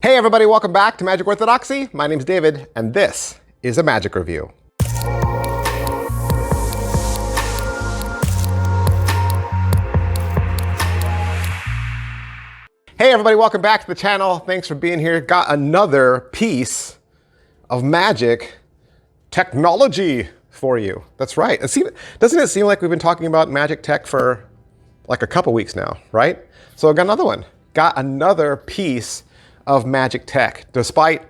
Hey everybody, welcome back to Magic Orthodoxy. My name's David, and this is a magic review. Hey everybody, welcome back to the channel. Thanks for being here. Got another piece of magic technology for you. That's right. Doesn't it seem like we've been talking about magic tech for like a couple weeks now, right? So I got another one. Got another piece of magic tech. Despite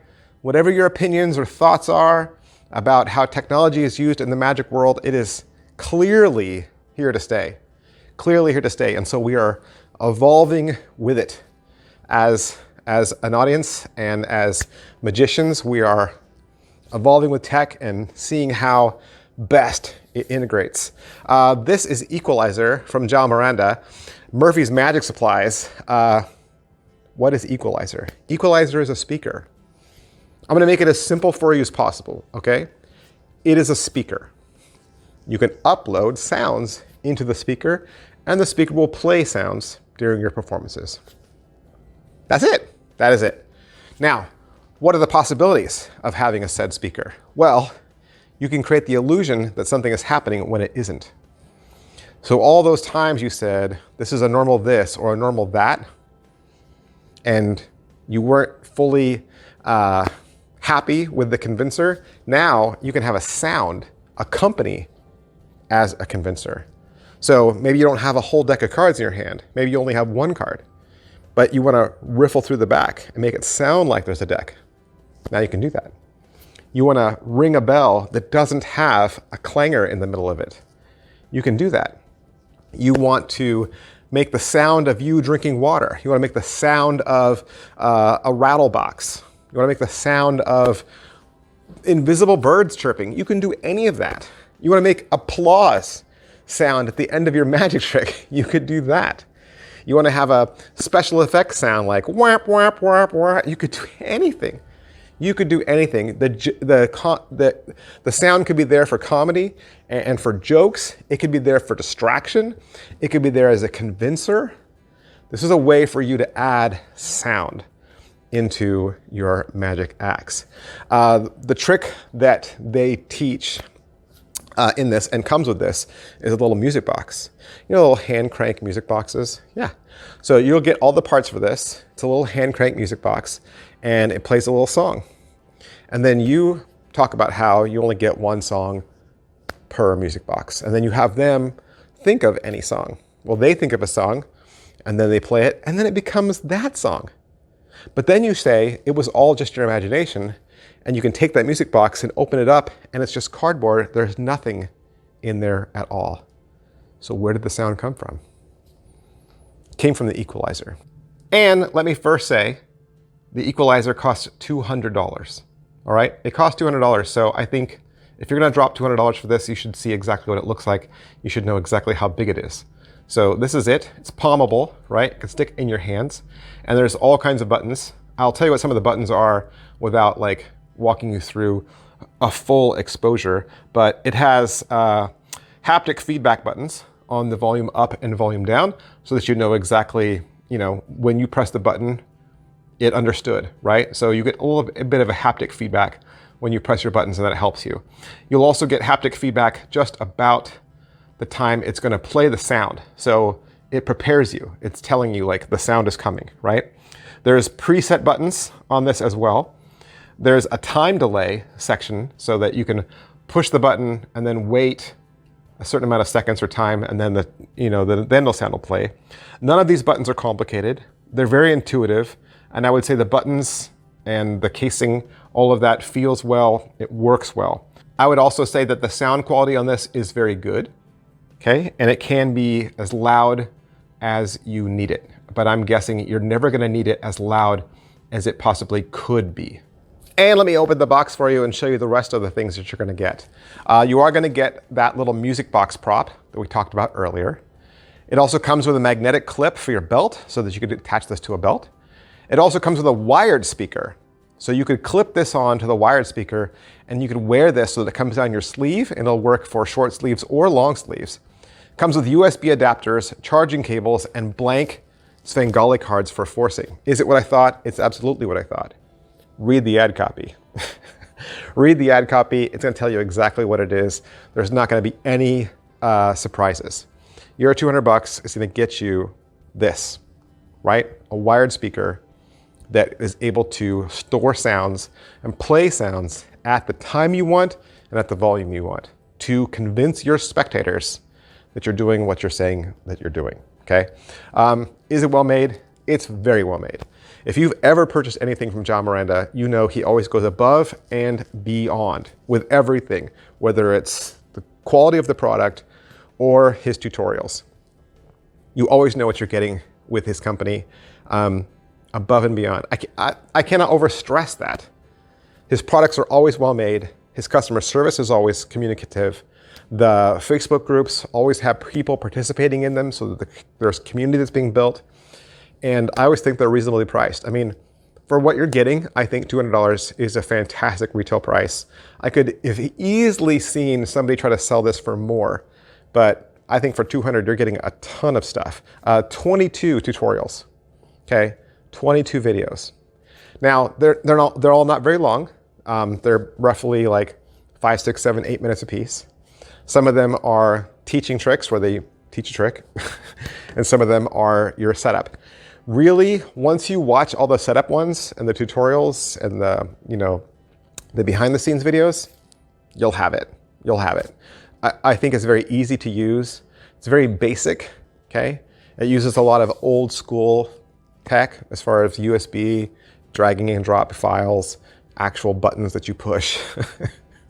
whatever your opinions or thoughts are about how technology is used in the magic world, it is clearly here to stay. Clearly here to stay. And so we are evolving with it. As an audience and as magicians, we are evolving with tech and seeing how best it integrates. This is Equalizer from João Miranda, Murphy's Magic Supplies. What is Equalizer? Equalizer is a speaker. I'm going to make it as simple for you as possible, okay? It is a speaker. You can upload sounds into the speaker, and the speaker will play sounds during your performances. That's it. That is it. Now, what are the possibilities of having a said speaker? Well, you can create the illusion that something is happening when it isn't. So all those times you said, this is a normal this or a normal that, and you weren't fully happy with the convincer, now you can have a sound accompany as a convincer. So maybe you don't have a whole deck of cards in your hand. Maybe you only have one card, but you want to riffle through the back and make it sound like there's a deck. Now you can do that. You want to ring a bell that doesn't have a clangor in the middle of it. You can do that. You want to make the sound of you drinking water. You want to make the sound of a rattle box. You want to make the sound of invisible birds chirping. You can do any of that. You want to make applause sound at the end of your magic trick. You could do that. You want to have a special effects sound like whap, whap, whap, whap. You could do anything. You could do anything. The sound could be there for comedy and for jokes. It could be there for distraction. It could be there as a convincer. This is a way for you to add sound into your magic acts. The trick that they teach in this and comes with this is a little music box. You know, little hand crank music boxes? Yeah. So you'll get all the parts for this. It's a little hand crank music box, and it plays a little song. And then you talk about how you only get one song per music box. And then you have them think of any song. Well, they think of a song, and then they play it, and then it becomes that song. But then you say it was all just your imagination, and you can take that music box and open it up, and it's just cardboard. There's nothing in there at all. So where did the sound come from? It came from the Equalizer. And let me first say, the Equalizer costs $200. All right, it costs $200. So I think if you're gonna drop $200 for this, you should see exactly what it looks like. You should know exactly how big it is. So this is it. It's palmable, right? It can stick in your hands. And there's all kinds of buttons. I'll tell you what some of the buttons are without like walking you through a full exposure, but it has haptic feedback buttons on the volume up and volume down so that you know exactly, you know, when you press the button, it understood, right? So you get a bit of a haptic feedback when you press your buttons, and that helps you. You'll also get haptic feedback just about the time it's gonna play the sound. So it prepares you. It's telling you like the sound is coming, right? There's preset buttons on this as well. There's a time delay section so that you can push the button and then wait a certain amount of seconds or time, and then then the sound will play. None of these buttons are complicated. They're very intuitive, and I would say the buttons and the casing, all of that feels well, it works well. I would also say that the sound quality on this is very good, okay? And it can be as loud as you need it, but I'm guessing you're never gonna need it as loud as it possibly could be. And let me open the box for you and show you the rest of the things that you're gonna get. You are gonna get that little music box prop that we talked about earlier. It also comes with a magnetic clip for your belt so that you could attach this to a belt. It also comes with a wired speaker. So you could clip this on to the wired speaker, and you could wear this so that it comes down your sleeve, and it'll work for short sleeves or long sleeves. It comes with USB adapters, charging cables, and blank Svengali cards for forcing. Is it what I thought? It's absolutely what I thought. Read the ad copy. Read the ad copy. It's going to tell you exactly what it is. There's not going to be any surprises. Your $200 is going to get you this, right? A wired speaker that is able to store sounds and play sounds at the time you want and at the volume you want to convince your spectators that you're doing what you're saying that you're doing, okay? Is it well made? It's very well made. If you've ever purchased anything from João Miranda, you know he always goes above and beyond with everything, whether it's the quality of the product or his tutorials. You always know what you're getting with his company, above and beyond. I cannot overstress that. His products are always well made. His customer service is always communicative. The Facebook groups always have people participating in them so that there's community that's being built. And I always think they're reasonably priced. I mean, for what you're getting, I think $200 is a fantastic retail price. I could have easily seen somebody try to sell this for more, but I think for $200, you're getting a ton of stuff. 22 tutorials, okay? 22 videos. Now, they're all not very long. They're roughly like 5, 6, 7, 8 minutes apiece. Some of them are teaching tricks where they teach a trick, and some of them are your setup. Really, once you watch all the setup ones and the tutorials and the behind the scenes videos, you'll have it. You'll have it. I think it's very easy to use. It's very basic, okay? It uses a lot of old school tech as far as USB, dragging and drop files, actual buttons that you push,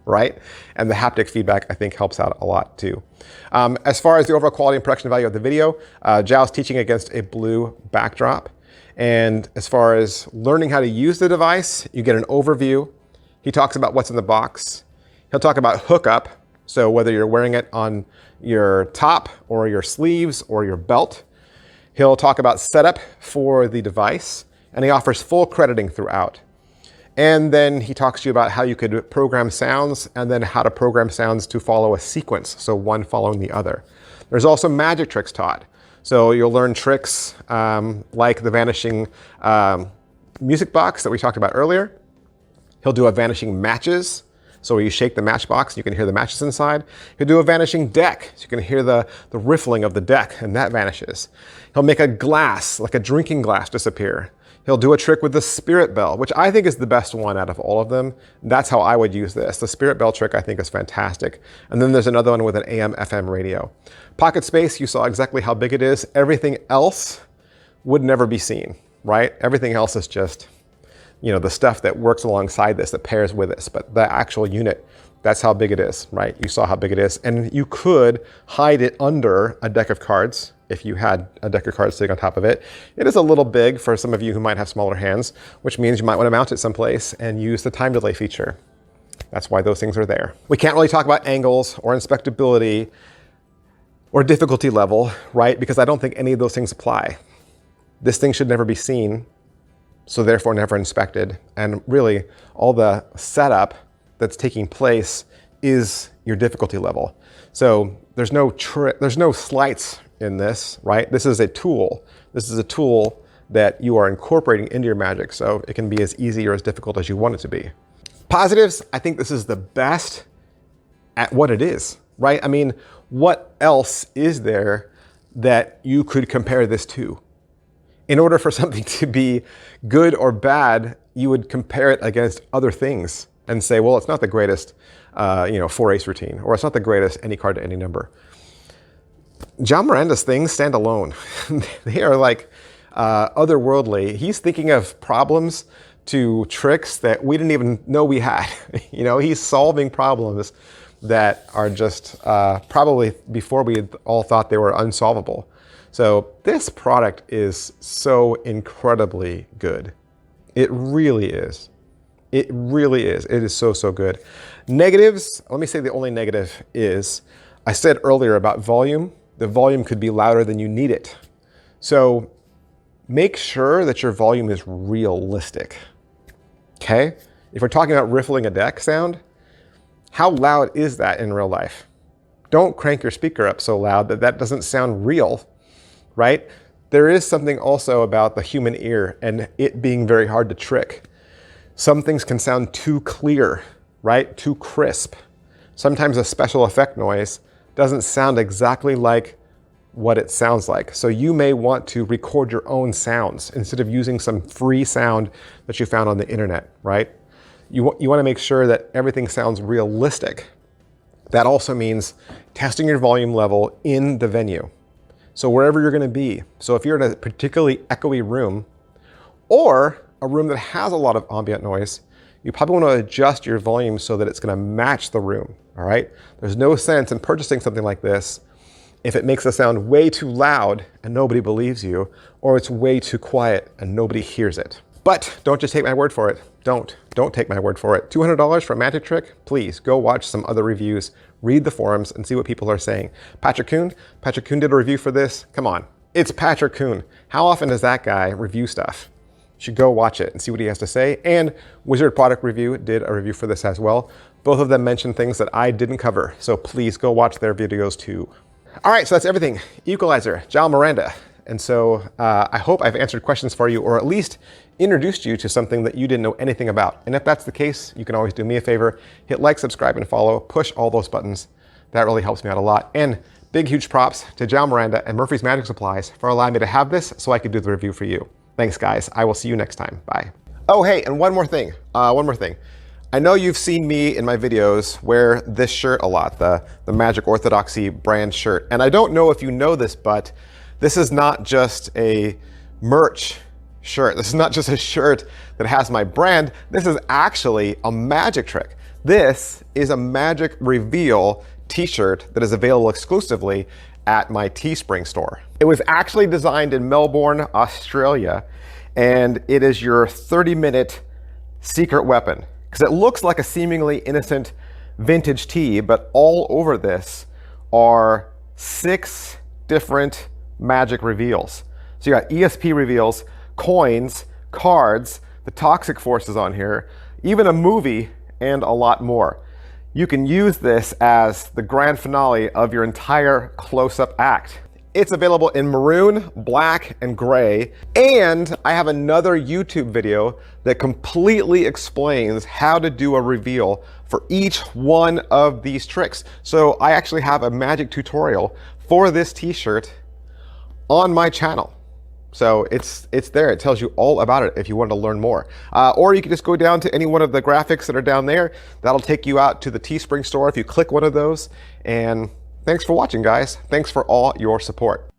right? And the haptic feedback, I think, helps out a lot too. As far as the overall quality and production value of the video, João's teaching against a blue backdrop. And as far as learning how to use the device, you get an overview. He talks about what's in the box. He'll talk about hookup. So whether you're wearing it on your top or your sleeves or your belt. He'll talk about setup for the device, and he offers full crediting throughout. And then he talks to you about how you could program sounds and then how to program sounds to follow a sequence, so one following the other. There's also magic tricks taught. So you'll learn tricks like the vanishing music box that we talked about earlier. He'll do a vanishing matches. So you shake the matchbox, you can hear the matches inside. He'll do a vanishing deck, so you can hear the riffling of the deck, and that vanishes. He'll make a glass, like a drinking glass, disappear. He'll do a trick with the spirit bell, which I think is the best one out of all of them. That's how I would use this. The spirit bell trick, I think, is fantastic. And then there's another one with an AM/FM radio. Pocket space, you saw exactly how big it is. Everything else would never be seen, right? Everything else is just, the stuff that works alongside this, that pairs with this, but the actual unit, that's how big it is, right? You saw how big it is. And you could hide it under a deck of cards if you had a deck of cards sitting on top of it. It is a little big for some of you who might have smaller hands, which means you might want to mount it someplace and use the time delay feature. That's why those things are there. We can't really talk about angles or inspectability or difficulty level, right? Because I don't think any of those things apply. This thing should never be seen, so therefore never inspected. And really, all the setup that's taking place is your difficulty level. So there's no slights in this, right? This is a tool. This is a tool that you are incorporating into your magic, so it can be as easy or as difficult as you want it to be. Positives, I think this is the best at what it is, right? I mean, what else is there that you could compare this to? In order for something to be good or bad, you would compare it against other things and say, well, it's not the greatest, 4-ace routine, or it's not the greatest any card to any number. João Miranda's things stand alone. They are like otherworldly. He's thinking of problems to tricks that we didn't even know we had. He's solving problems that are just probably before we had all thought they were unsolvable. So this product is so incredibly good. It really is. It really is. It is so, so good. Negatives, let me say the only negative is, I said earlier about volume. The volume could be louder than you need it. So make sure that your volume is realistic, okay? If we're talking about riffling a deck sound, how loud is that in real life? Don't crank your speaker up so loud that that doesn't sound real, right? there is something also about the human ear and it being very hard to trick. Some things can sound too clear, right? Too crisp. Sometimes a special effect noise doesn't sound exactly like what it sounds like. So you may want to record your own sounds instead of using some free sound that you found on the internet, right? You want to make sure that everything sounds realistic. That also means testing your volume level in the venue. So wherever you're going to be. So if you're in a particularly echoey room or a room that has a lot of ambient noise, you probably want to adjust your volume so that it's going to match the room, all right? There's no sense in purchasing something like this if it makes the sound way too loud and nobody believes you, or it's way too quiet and nobody hears it. But don't just take my word for it. Don't take my word for it. $200 for a magic trick? Please go watch some other reviews, read the forums, and see what people are saying. Patrick Kuhn did a review for this. Come on, it's Patrick Kuhn. How often does that guy review stuff? You should go watch it and see what he has to say. And Wizard Product Review did a review for this as well. Both of them mentioned things that I didn't cover, so please go watch their videos too. All right, so that's everything. Equalizer, João, Miranda. And so I hope I've answered questions for you, or at least introduced you to something that you didn't know anything about. And if that's the case, you can always do me a favor, hit like, subscribe, and follow, push all those buttons. That really helps me out a lot. And big, huge props to João, Miranda and Murphy's Magic Supplies for allowing me to have this so I could do the review for you. Thanks, guys. I will see you next time. Bye. Oh, hey, and one more thing. I know you've seen me in my videos wear this shirt a lot, the Magic Orthodoxy brand shirt. And I don't know if you know this, but this is not just a merch shirt. This is not just a shirt that has my brand. This is actually a magic trick. This is a magic reveal t-shirt that is available exclusively at my Teespring store. It was actually designed in Melbourne, Australia, and it is your 30-minute secret weapon. Because it looks like a seemingly innocent vintage tee, but all over this are 6 different magic reveals. So you got ESP reveals, coins, cards, the toxic forces on here, even a movie, and a lot more. You can use this as the grand finale of your entire close-up act. It's available in maroon, black, and gray. And I have another YouTube video that completely explains how to do a reveal for each one of these tricks. So I actually have a magic tutorial for this t-shirt on my channel. So it's there. It tells you all about it if you want to learn more. Or you can just go down to any one of the graphics that are down there. That'll take you out to the Teespring store if you click one of those. And thanks for watching, guys. Thanks for all your support.